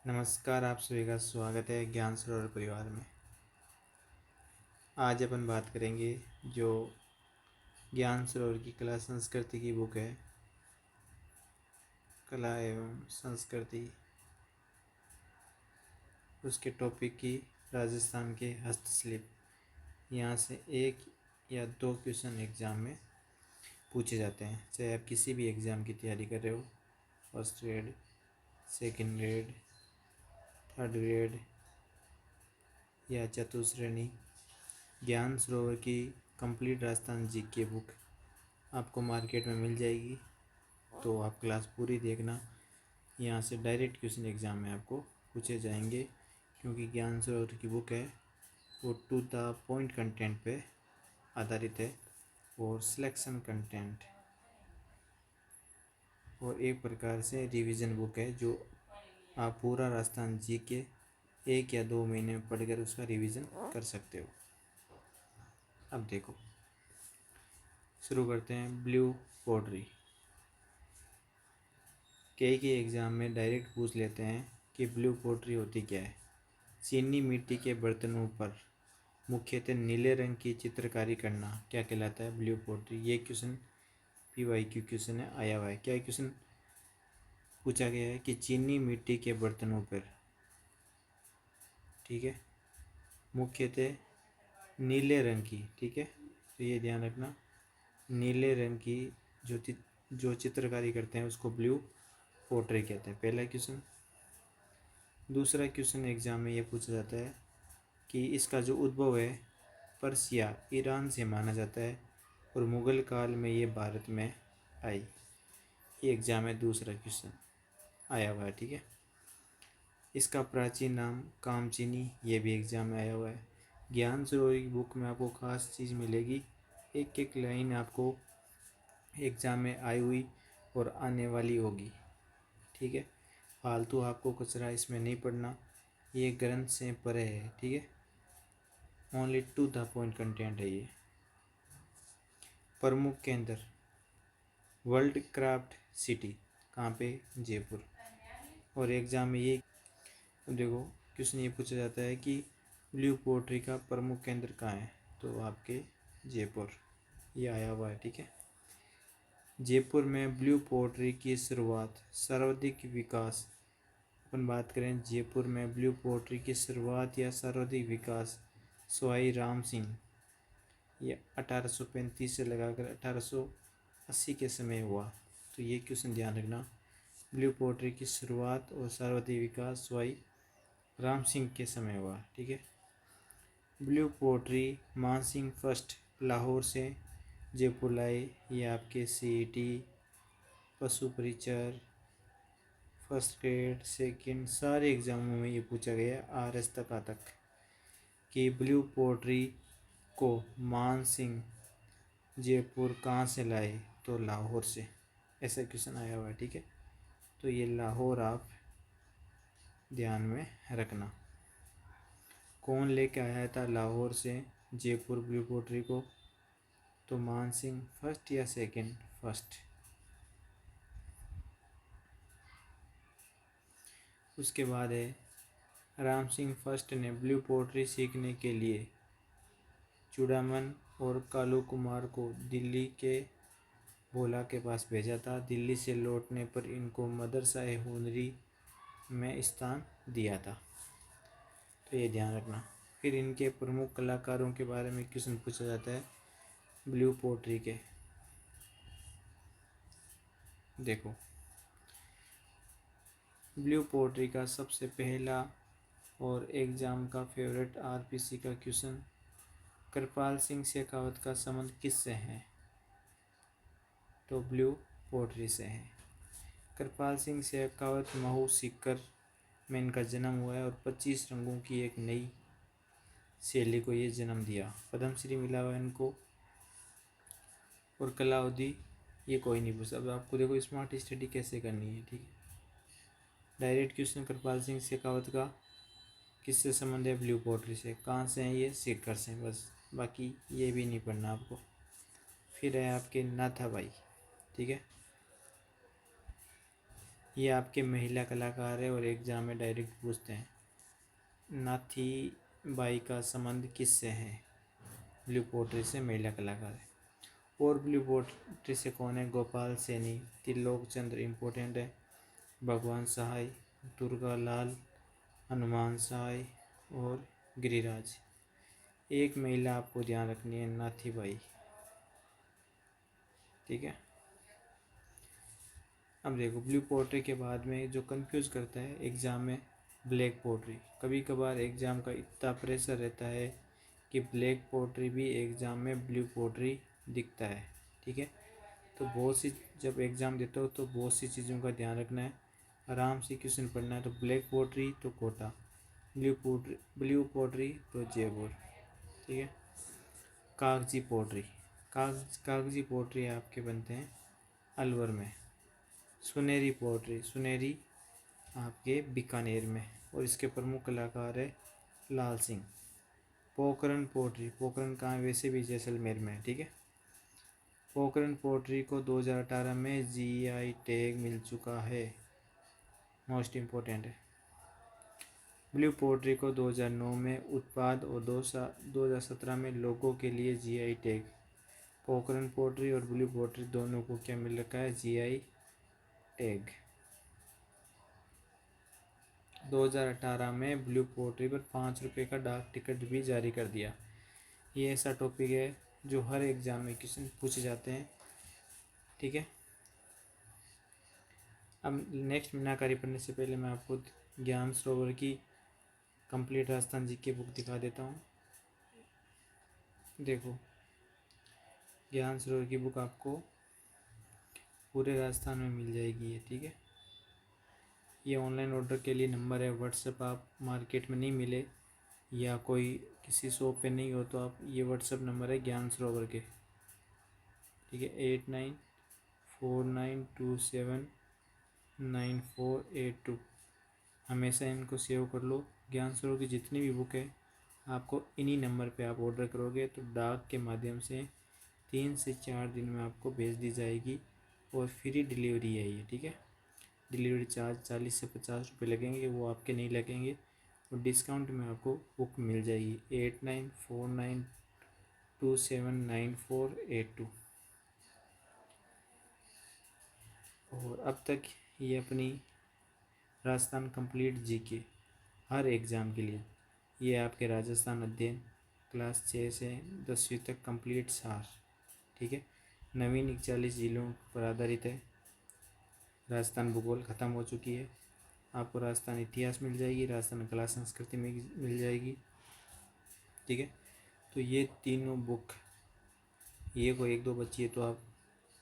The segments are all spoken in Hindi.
नमस्कार, आप सभी का स्वागत है ज्ञान सरोवर परिवार में। आज अपन बात करेंगे जो ज्ञान सरोवर की कला संस्कृति की बुक है, कला एवं संस्कृति, उसके टॉपिक की राजस्थान के हस्तशिल्प। यहाँ से एक या दो क्वेश्चन एग्ज़ाम में पूछे जाते हैं, चाहे आप किसी भी एग्ज़ाम की तैयारी कर रहे हो, first grade, second grade, third grade या चतुश्रेणी। ज्ञान सरोवर की कंप्लीट राजस्थान जीके बुक आपको मार्केट में मिल जाएगी, तो आप क्लास पूरी देखना। यहाँ से डायरेक्ट क्वेश्चन एग्ज़ाम में आपको पूछे जाएंगे, क्योंकि ज्ञान सरोवर की बुक है वो टू द पॉइंट कंटेंट पे आधारित है और सिलेक्शन कंटेंट, और एक प्रकार से रिवीजन बुक है जो आप पूरा राजस्थान जीके 1 या 2 महीने में पढ़कर उसका रिवीजन कर सकते हो। अब देखो, शुरू करते हैं। ब्लू पोट्री के एग्ज़ाम में डायरेक्ट पूछ लेते हैं कि ब्लू पोट्री होती क्या है। चीनी मिट्टी के बर्तनों पर मुख्यतः नीले रंग की चित्रकारी करना क्या कहलाता है? Blue pottery. ये क्वेश्चन PYQ क्वेश्चन है, आया हुआ है। क्या क्वेश्चन पूछा गया है कि चीनी मिट्टी के बर्तनों पर, ठीक है, मुख्यतः नीले रंग की, ठीक है, तो ये ध्यान रखना, नीले रंग की जो चित्रकारी करते हैं उसको ब्लू पोट्री कहते हैं। पहला क्वेश्चन। दूसरा क्वेश्चन एग्जाम में ये पूछा जाता है कि इसका जो उद्भव है पर्सिया, ईरान से माना जाता है और मुग़ल काल में ये भारत में आई। ये एग्जाम में दूसरा क्वेश्चन आया हुआ है, ठीक है। इसका प्राचीन नाम कामचीनी, ये भी एग्जाम में आया हुआ है। ज्ञान सरोवर की बुक में आपको खास चीज़ मिलेगी, एक एक लाइन आपको एग्ज़ाम में आई हुई और आने वाली होगी, ठीक है। फालतू आपको कचरा इसमें नहीं पढ़ना, ये ग्रंथ से परे है, ठीक है। Only to the point content है ये। प्रमुख केंद्र वर्ल्ड क्राफ्ट सिटी कहाँ पे? जयपुर। और एग्ज़ाम में ये देखो क्वेश्चन ये पूछा जाता है कि ब्लू पोट्री का प्रमुख केंद्र कहाँ है, तो आपके जयपुर, ये आया हुआ है, ठीक है। जयपुर में ब्लू पोट्री की शुरुआत, सर्वाधिक विकास, अपन बात करें जयपुर में ब्लू पोट्री की शुरुआत या सर्वाधिक विकास सवाई राम सिंह, ये 1835 से लगाकर 1880 के समय हुआ। तो ये क्वेश्चन ध्यान रखना, ब्लू पोट्री की शुरुआत और सर्वाधिक विकास सवाई राम सिंह के समय हुआ, ठीक है। Blue pottery Mansingh first Lahore से जयपुर लाए, ये आपके CET, पशु परिचर, फर्स्ट ग्रेड, सेकंड, सारे एग्ज़ामों में ये पूछा गया RS तक कि ब्लू पोट्री को मान सिंह जयपुर कहाँ से लाए, तो लाहौर से। ऐसा क्वेश्चन आया हुआ है, ठीक है। तो ये लाहौर आप ध्यान में रखना। कौन लेके आया था लाहौर से जयपुर ब्लू पोट्री को, तो मान सिंह फर्स्ट या सेकंड? फर्स्ट। उसके बाद है राम सिंह फर्स्ट ने ब्लू पोट्री सीखने के लिए चूड़ामन और कालू कुमार को दिल्ली के भोला के पास भेजा था। दिल्ली से लौटने पर इनको मदरसा-ए-हुनरी में स्थान दिया था, तो ये ध्यान रखना। फिर इनके प्रमुख कलाकारों के बारे में क्वेश्चन पूछा जाता है ब्लू पोट्री के। देखो, ब्लू पोट्री का सबसे पहला और एग्ज़ाम का फेवरेट RPC का क्वेश्चन, कृपाल सिंह शेखावत का संबंध किससे है, तो ब्लू पोट्री से है। कृपाल सिंह शेखावत महू सीकर में इनका जन्म हुआ है और 25 रंगों की एक नई शैली को ये जन्म दिया। पद्मश्री मिला हुआ है इनको। और कलाउदी, ये कोई नहीं पूछा। अब आपको देखो स्मार्ट स्टडी कैसे करनी है, ठीक है। डायरेक्ट क्वेश्चन, कृपाल सिंह शेखावत का किससे संबंध है? ब्लू पोट्री से। कहाँ से हैं ये? सीकर से, बस। बाकी ये भी नहीं पढ़ना आपको। फिर है आपके नाथाबाई, ठीक है। ये आपके महिला कलाकार है और एग्जाम में डायरेक्ट पूछते हैं। नाथी बाई का संबंध किससे है? ब्लू पोट्री से महिला कलाकार है। और ब्लू पोट्री से कौन है? गोपाल सैनी, त्रिलोक चंद्र इम्पोर्टेंट है, भगवान सहाय, दुर्गा लाल, हनुमान सहाय और गिरिराज। एक महिला आपको ध्यान रखनी है, नाथी बाई। ठीक है। अब देखो, ब्लू पोट्री के बाद में जो कंफ्यूज करता है एग्ज़ाम में, ब्लैक पोट्री। कभी कभार एग्ज़ाम का इतना प्रेशर रहता है कि ब्लैक पोट्री भी एग्ज़ाम में ब्लू पोट्री दिखता है। ठीक है। तो बहुत सी, जब एग्ज़ाम देते हो तो बहुत सी चीज़ों का ध्यान रखना है, आराम से क्वेश्चन पढ़ना है। तो ब्लैक पोट्री तो कोटा, ब्लू पोट्री तो जयपुर। ठीक है। कागजी पोट्री, कागजी पोट्री आपके बनते हैं अलवर में। सुनहरी पोट्री, सुनहरी आपके बीकानेर में, और इसके प्रमुख कलाकार है लाल सिंह। पोखरन पोट्री, पोखरन कहाँ है? वैसे भी जैसलमेर में है। ठीक है। पोखरन पोट्री को 2018 में जीआई टैग मिल चुका है, मोस्ट इम्पोर्टेंट है। ब्लू पोट्री को 2009 में उत्पाद और 2017 में लोगों के लिए जीआई टैग। पोखरन पोट्री और ब्लू पोट्री दोनों को क्या मिल रखा है? GI tag. 2018 में ब्लू पोट्री पर 5 रुपये का डाक टिकट भी जारी कर दिया। ये ऐसा टॉपिक है जो हर एग्ज़ाम में क्वेश्चन पूछे जाते हैं। ठीक है। अब नेक्स्ट मीनाकारी पढ़ने से पहले मैं आपको ज्ञान सरोवर की कंप्लीट राजस्थान जी की बुक दिखा देता हूँ। देखो, ज्ञान सरोवर की बुक आपको पूरे राजस्थान में मिल जाएगी ये। ठीक है। ये ऑनलाइन ऑर्डर के लिए नंबर है व्हाट्सएप, आप मार्केट में नहीं मिले या कोई किसी शॉप पे नहीं हो तो आप, ये व्हाट्सएप नंबर है ज्ञान सरोवर के। ठीक है। 8949279482। हमेशा इनको सेव कर लो। ज्ञान सरोवर की जितनी भी बुक है आपको इन्हीं नंबर पे आप ऑर्डर करोगे तो डाक के माध्यम से 3 से 4 दिन में आपको भेज दी जाएगी, और फ्री डिलीवरी है ये। ठीक है। डिलीवरी चार्ज 40 से 50 रुपये लगेंगे, वो आपके नहीं लगेंगे, और डिस्काउंट में आपको बुक मिल जाएगी। 8949279482। और अब तक ये अपनी राजस्थान कंप्लीट जीके हर एग्ज़ाम के लिए, ये आपके राजस्थान अध्ययन क्लास 6 से 10वीं तक कंप्लीट सार। ठीक है। नवीन 41 जिलों पर आधारित है। राजस्थान भूगोल ख़त्म हो चुकी है, आपको राजस्थान इतिहास मिल जाएगी, राजस्थान कला संस्कृति में मिल जाएगी। ठीक है। तो ये तीनों बुक, ये को 1-2 बच्ची है तो आप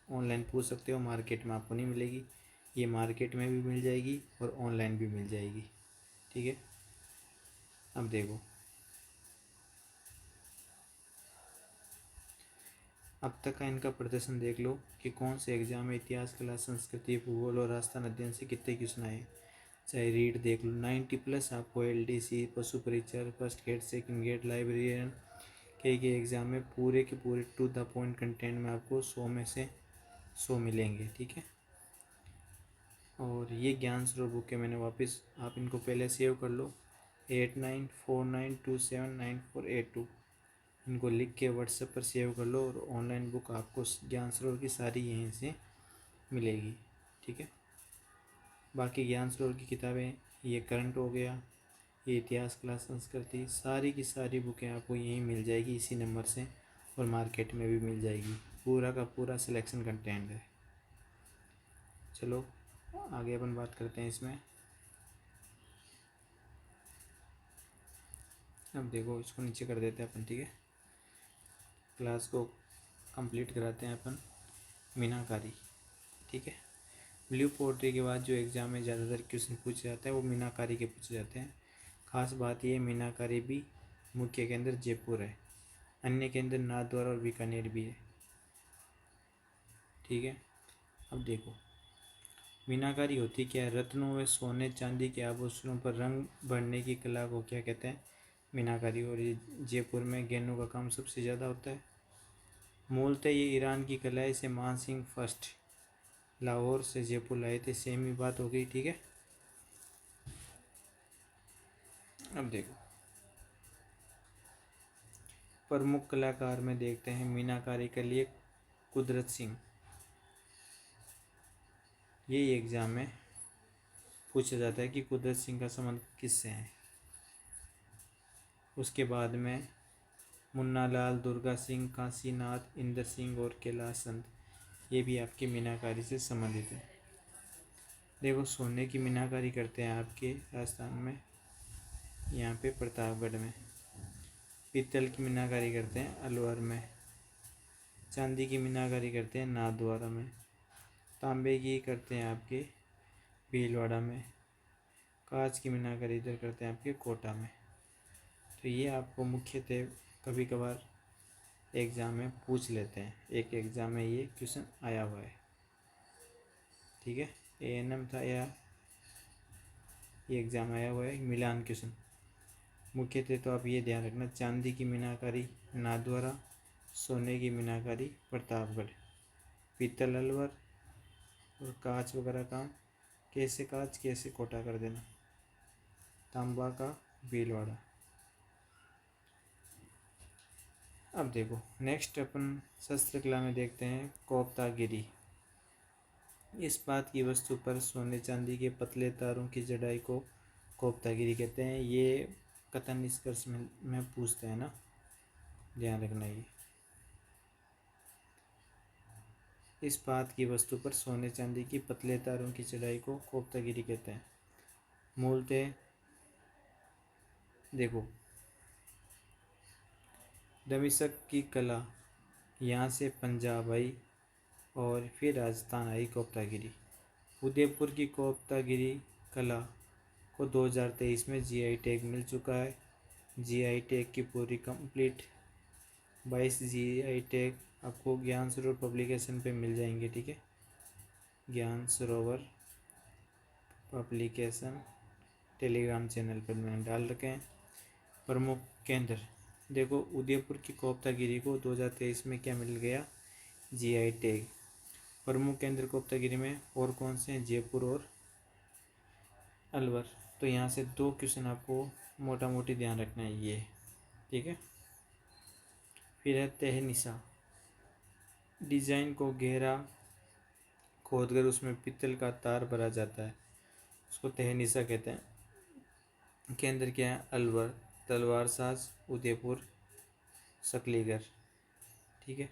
ऑनलाइन पूछ सकते हो, मार्केट में आपको नहीं मिलेगी। ये मार्केट में भी मिल जाएगी और ऑनलाइन भी मिल जाएगी। ठीक है। अब देखो, अब तक का इनका प्रदर्शन देख लो कि कौन से एग्जाम में इतिहास, कला, संस्कृति, भूगोल और राजस्थान अध्ययन से कितने क्वेश्चन आए। चाहे रीड देख लो, 90+ आपको LDC, पशु परिचर, first grade, second grade, librarian के एग्ज़ाम में पूरे के पूरे टू द पॉइंट कंटेंट में आपको 100 में से 100 मिलेंगे। ठीक है। और ये ज्ञान सरोवर बुक के मैंने वापस, आप इनको पहले सेव कर लो, 8949279482। इनको लिख के व्हाट्सएप पर सेव कर लो, और ऑनलाइन बुक आपको ज्ञान सरोवर की सारी यहीं से मिलेगी। ठीक है। बाकी ज्ञान सरोवर की किताबें, ये करंट हो गया, ये इतिहास, कला, संस्कृति, सारी की सारी बुकें आपको यहीं मिल जाएगी इसी नंबर से, और मार्केट में भी मिल जाएगी। पूरा का पूरा सिलेक्शन कंटेंट है। चलो आगे अपन बात करते हैं इसमें। अब देखो, इसको नीचे कर देते हैं अपन। ठीक है। क्लास को कंप्लीट कराते हैं अपन मीनाकारी। ठीक है। ब्लू पोट्री के बाद जो एग्ज़ाम में ज़्यादातर क्वेश्चन पूछे जाते हैं वो मीनाकारी के पूछे जाते हैं। खास बात ये, मीनाकारी भी मुख्य केंद्र जयपुर है, अन्य केंद्र नाथद्वारा और बीकानेर भी है। ठीक है। अब देखो, मीनाकारी होती क्या है? रत्नों व सोने चांदी के आभूषणों पर रंग भरने की कला को क्या कहते हैं? मीनाकारी। और ये जयपुर में गहनों का काम सबसे ज़्यादा होता है। मूलतः ये ईरान की कला है, इसे मान सिंह फर्स्ट लाहौर से जयपुर लाए थे, सेम ही बात हो गई। ठीक है, अब देखो प्रमुख कलाकार में देखते हैं मीनाकारी के लिए कुदरत सिंह। ये एग्जाम में पूछा जाता है कि कुदरत सिंह का संबंध किससे है। उसके बाद में मुन्ना लाल, दुर्गा सिंह, काशीनाथ, इंदर सिंह और कैलाश चंद, ये भी आपकी मीनाकारी से संबंधित है। देखो सोने की मीनाकारी करते हैं आपके राजस्थान में, यहाँ पे प्रतापगढ़ में। पीतल की मीनाकारी करते हैं अलवर में। चांदी की मीनाकारी करते हैं नाथद्वारा में। तांबे की करते हैं आपके भीलवाड़ा में। कांच की मीनाकारी इधर करते हैं आपके कोटा में। तो ये आपको मुख्यतः कभी कभार एग्ज़ाम में पूछ लेते हैं, एक एग्ज़ाम में ये क्वेश्चन आया हुआ है। ठीक है, ANM था या ये एग्ज़ाम आया हुआ है मिलान क्वेश्चन। मुख्यतः तो आप ये ध्यान रखना, चांदी की मीनाकारी नाथद्वारा, सोने की मीनाकारी प्रतापगढ़, पीतल अलवर और कांच वगैरह का कैसे कांच कैसे कोटा कर देना, तांबा का भीलवाड़ा। अब देखो नेक्स्ट अपन शस्त्र कला में देखते हैं कोफ्तागिरी। इस बात की वस्तु पर सोने चांदी के पतले तारों की जड़ाई को कोफ्तागिरी कहते हैं। ये कथन निष्कर्ष में पूछते हैं ना, ध्यान रखना। ये इस बात की वस्तु पर सोने चांदी की पतले तारों की चढ़ाई को कोफ्तागिरी कहते हैं। मूलतः देखो दमिश्क की कला यहाँ से पंजाब आई और फिर राजस्थान आई कोफ्तागिरी। उदयपुर की कोफ्तागिरी कला को 2023 में GI टैग मिल चुका है। GI टैग की पूरी कंप्लीट 22 GI टैग आपको ज्ञान सरोवर पब्लिकेशन पे मिल जाएंगे। ठीक है, ज्ञान सरोवर पब्लिकेशन टेलीग्राम चैनल पर मैंने डाल रखे हैं। प्रमुख केंद्र देखो उदयपुर की कोफ्तागिरी को 2023 में क्या मिल गया, GI टैग। प्रमुख केंद्र कोफ्तागिरी में और कौन से हैं, जयपुर और अलवर। तो यहाँ से 2 क्वेश्चन आपको मोटा मोटी ध्यान रखना है ये। ठीक है, फिर है तहनीसा। डिजाइन को गहरा खोदकर उसमें पीतल का तार भरा जाता है, उसको तहनीसा कहते हैं। केंद्र क्या है, अलवर, तलवार साज, उदयपुर, सकलीगढ़। ठीक है,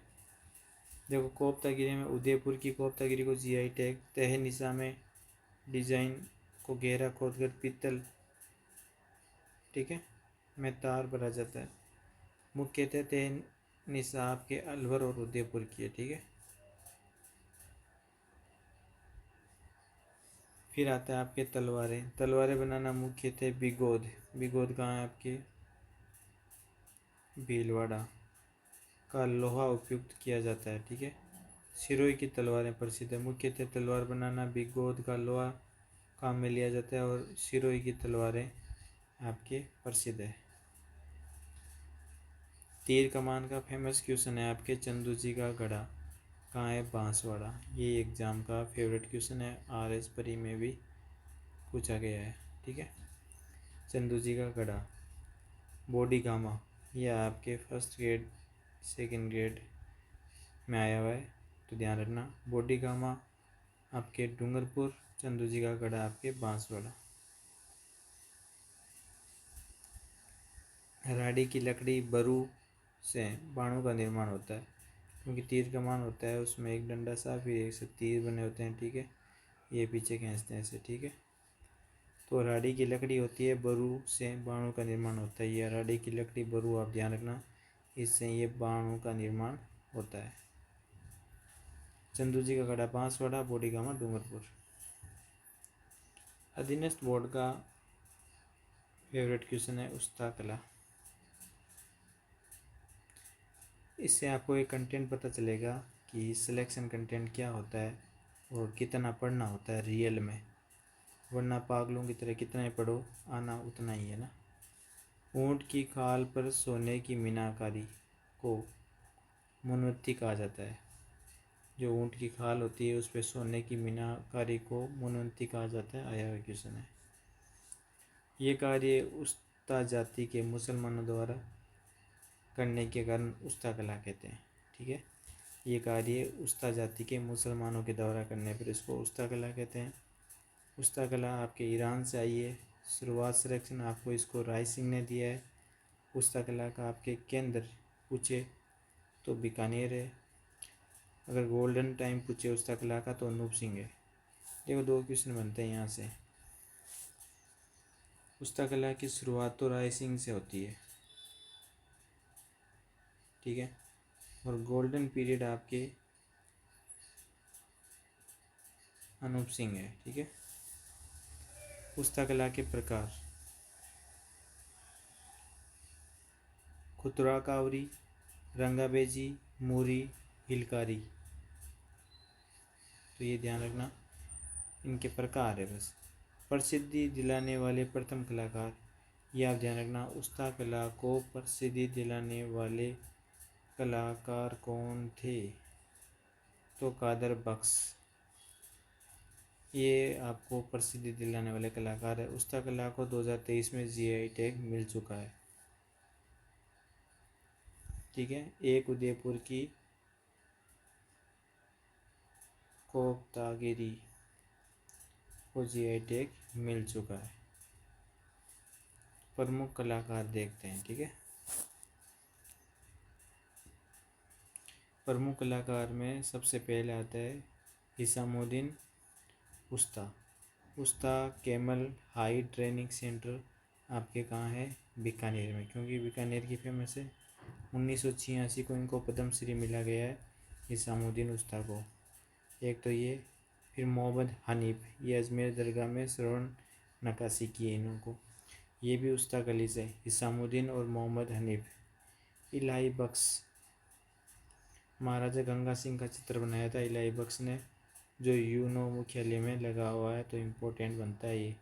देखो कोफ्तागिरी में उदयपुर की कोफ्तागिरी को GI टैग, तहनीसा में डिजाइन को गहरा खोदकर पीतल, ठीक है, में तार भरा जाता है। मुख्यतः तहनीसा आपके अलवर और उदयपुर की है। ठीक है, फिर आता है आपके तलवारें। तलवारें बनाना मुख्यतः बिगोद। बिगोद कहाँ है आपके, भीलवाड़ा का लोहा उपयुक्त किया जाता है। ठीक है, सिरोही की तलवारें प्रसिद्ध है। मुख्यतः तलवार बनाना बिगोद का लोहा काम में लिया जाता है और सिरोही की तलवारें आपके प्रसिद्ध है। तीर कमान का फेमस क्वेश्चन है आपके चंदू जी का गढ़ा कहाँ है, बांसवाड़ा। ये एग्जाम का फेवरेट क्वेश्चन है, RS परी में भी पूछा गया है। ठीक है, चंदू जी का गढ़ा। बॉडी गामा यह आपके फर्स्ट ग्रेड सेकंड ग्रेड में आया हुआ है, तो ध्यान रखना। बॉडी गामा आपके डूंगरपुर, चंदू जी का गढ़ा आपके बांसवाड़ा। राड़ी की लकड़ी बरू से बाणों का निर्माण होता है, क्योंकि तीर कमान होता है उसमें एक डंडा सा फिर एक से तीर बने होते हैं। ठीक है, ये पीछे खींचते हैं ऐसे। ठीक है, तो राड़ी की लकड़ी होती है, बरू से बाणों का निर्माण होता है। ये राड़ी की लकड़ी बरू आप ध्यान रखना, इससे ये बाणों का निर्माण होता है। चंदू जी का गढ़ा बांसवाड़ा, बॉडी गामा डूंगरपुर। अधीनस्थ बोर्ड का फेवरेट क्वेश्चन है उस्ता कला। इससे आपको एक कंटेंट पता चलेगा कि सिलेक्शन कंटेंट क्या होता है और कितना पढ़ना होता है रियल में, वरना पागलों की तरह कितना ही पढ़ो आना उतना ही है ना। ऊँट की खाल पर सोने की मीनाकारी को मुनवत्ती कहा जाता है। जो ऊँट की खाल होती है उस पर सोने की मीनाकारी को मुनवंती कहा जाता है। आया हुआ क्वेश्चन है। ये कार्य उस्ता जाति के मुसलमानों द्वारा करने के कारण उस्ता कला कहते हैं। ठीक है, ये कार्य उस्ता जाति के मुसलमानों के द्वारा करने पर इसको उस्ता कला कहते हैं। उस्ता कला आपके ईरान से आई है। शुरुआत सिलेक्शन आपको इसको राय सिंह ने दिया है। उस्ता कला का आपके केंद्र पूछे तो बीकानेर है। अगर गोल्डन टाइम पूछे उस्ता कला का तो अनूप सिंह है। देखो 2 क्वेश्चन बनते हैं यहाँ से। उस्ता कला की शुरुआत तो राय सिंह से होती है। ठीक है, और गोल्डन पीरियड आपके अनूप सिंह है। ठीक है, उस्ता कला के प्रकार खुतरा कावरी, रंगाबेजी, मूरी, हिलकारी। तो ये ध्यान रखना, इनके प्रकार है बस। प्रसिद्धि दिलाने वाले प्रथम कलाकार, ये आप ध्यान रखना, उस्ता कला को प्रसिद्धि दिलाने वाले कलाकार कौन थे? तो कादर बख्श, ये आपको प्रसिद्धि दिलाने वाले कलाकार है। उस्ता कला को 2023 में जीआई टैग मिल चुका है। ठीक है, एक उदयपुर की कोकतागिरी को जीआई टैग मिल चुका है। प्रमुख कलाकार देखते हैं। ठीक है, प्रमुख कलाकार में सबसे पहले आता है हिसामुद्दीन उस्ता। उस्ता कैमल हाई ट्रेनिंग सेंटर आपके कहाँ है? बीकानेर में, क्योंकि बीकानेर की फेमस है। 1986 को इनको पद्मश्री मिला गया है हिसामुद्दीन उस्ता को। एक तो ये, फिर मोहम्मद हनीफ, ये अजमेर दरगाह में श्रवण नक्काशी की है इनको। ये भी उस्ता कली से, हिसामुद्दीन और मोहम्मद हनीफ। इलाही बख्श, महाराजा गंगा सिंह का चित्र बनाया था इलाही बख्श ने, जो यूनो मुख्यालय में लगा हुआ है, तो इम्पोर्टेंट बनता है ये।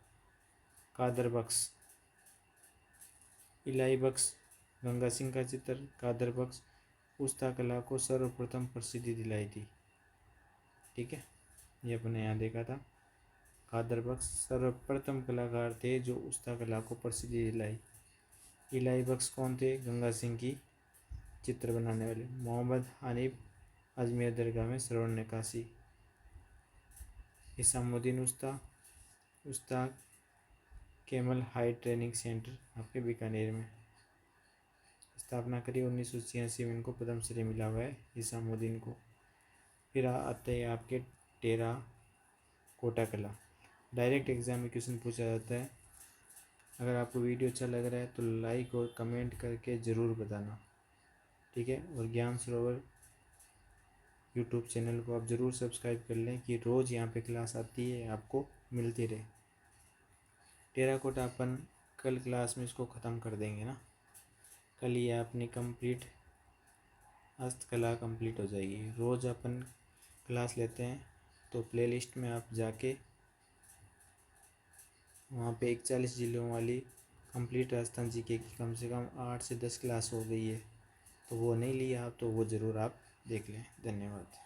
कादर बख्श, इलाही बख्श, गंगा सिंह का चित्र, कादर बख्श उस्ता कला को सर्वप्रथम प्रसिद्धि दिलाई थी। ठीक है, ये अपने यहाँ देखा था। कादर बख्श सर्वप्रथम कलाकार थे जो उस्ता कला को प्रसिद्धि दिलाई। इलाही बख्श कौन थे? गंगा सिंह की चित्र बनाने वाले। मोहम्मद हनीफ अजमेर दरगाह में श्रवण नक्काशी। हिसामुद्दीन उस्ता, उस्ता कैमल हाई ट्रेनिंग सेंटर आपके बीकानेर में। स्थापना करी 1986 में, इनको पद्मश्री मिला हुआ है हिसामुद्दीन को। फिर आते हैं आपके टेरा कोटा कला। डायरेक्ट एग्जाम में क्वेश्चन पूछा जाता है। अगर आपको वीडियो अच्छा लग रहा है तो लाइक और कमेंट करके ज़रूर बताना। ठीक है, और ज्ञान सरोवर यूट्यूब चैनल को आप ज़रूर सब्सक्राइब कर लें कि रोज़ यहाँ पे क्लास आती है, आपको मिलती रहे। टेराकोटा अपन कल क्लास में इसको ख़त्म कर देंगे ना। कल ये अपनी कंप्लीट हस्तकला कंप्लीट हो जाएगी। रोज़ अपन क्लास लेते हैं, तो प्लेलिस्ट में आप जाके वहाँ पे 41 जिलों वाली कंप्लीट राजस्थान जीके की कम से कम 8 से 10 क्लास हो गई है, तो वो नहीं लिया आप तो वो ज़रूर आप देख लें। धन्यवाद।